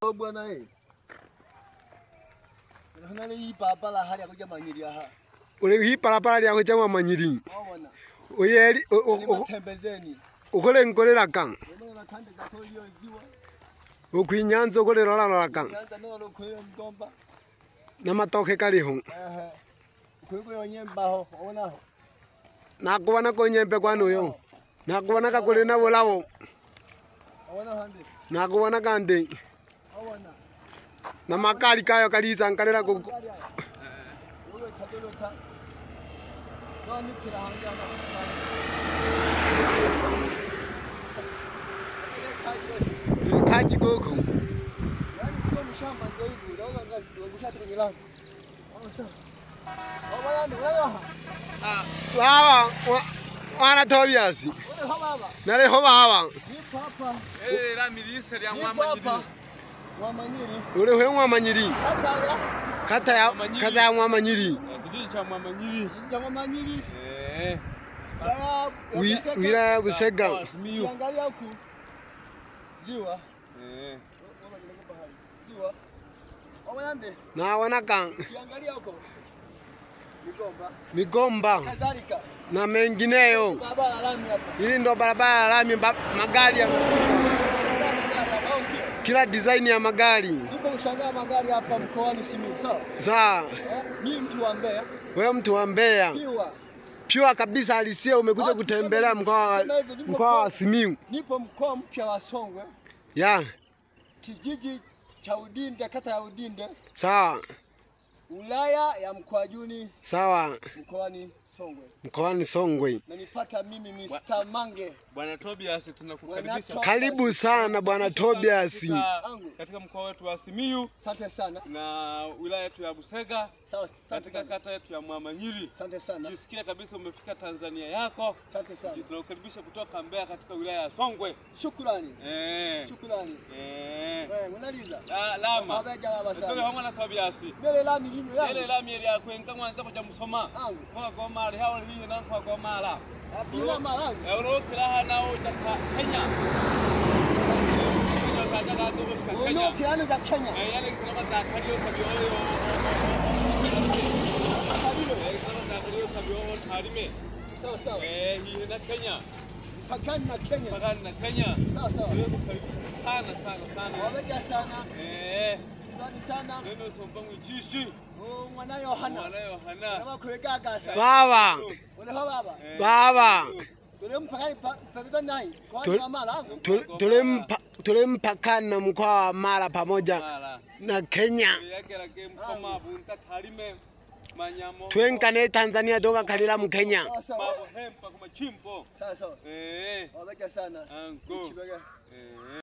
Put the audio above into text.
Bwana Hana hii papa hali akuja manyiri aha. Ule hii papa ya kuja manyiri. Bwana. Oyeri tembezeni. Ukole nkolera kan. Mbona kande gatoyo igiwa. Ukwinyanza ukolera la kan. Nyanza no lokoyo mtomba. Na matoke kaliho. Kuko yonyemba ho ona. Nakubona ko nyembe kwano yo. Nakubona ka kule na bolawo. Ona hande. Nakubona kande. Ona. Na makali kayo kaliza nkalera ko. Wewe kadelo ta. Nani kira hanga na. Kaji goko. Yani sio mshamba ndio hivi. Naona ndio mshatiri langu. Baba, wana Tobias. Nale ho baba. Ule ho mwamanyiri. Kata ya mwamanyiri. Wira Busega. Angalia huku. Ziwa. Ziwa. Na wana kan. Angalia huko. Migomba. Kadhalika. Na mengineyo. Barabara lami hapa. Hili ndo barabara lami magari ya kila design ya magari. Niko ushangaa magari hapa mkoani Simiyu, sawa? Sawa. Mimi mtu wa Mbeya. Wewe mtu wa Mbeya. Pure kabisa alisia umekuja kutembelea mkoa wa Simiyu. Nipo mkoa mpya wa Songwe. Ya. Kijiji cha Udinde, kata ya Udinde. Sawa. Wilaya ya Mkwajuni. Sawa. Mkoani Songwe. Mkoani Songwe. Na nipata mimi Mr. Mange. Bwana Tobias tunakukaribisha. Karibu sana Bwana Tobias. Katika mkoa wetu wa Simiyu. Asante sana. Na wilaya yetu ya Busega. Sawa, katika kata yetu ya Mwamanyiri. Asante sana. Jisikia kabisa umefika Tanzania yako. Asante sana. Tunakukaribisha kutoka Mbeya katika wilaya ya Songwe. Shukrani. Shukrani. Wewe unaliza? Lama. Abeja baba sana. Tole hamwe na Tobias. Mele lami lino yangu. Mele lami ya kwenka mwanza kuja musoma. Kwa goma hao hii na kwa goma la. Bila malangu. Euro kila na utaka Kenya. Uno kirano za Kenya. Yale kama za kadio sabio. Harime. Sawa sawa. Hii na Kenya. Pakani na Kenya. Pakani na Kenya. Sawa sawa. Sana. Wabeja sana. Shukrani sana. Neno sombangu jishi. Mwana Yohana. Kama kuegaga sana. Baba. Ule baba. Baba. Tulempakani pekito nai. Kwa Mara. Tulempakani na mkoa wa Mara pamoja na Kenya. Twenkane Tanzania doga kalila Mkenya. Sawa sawa. Wabeja sana.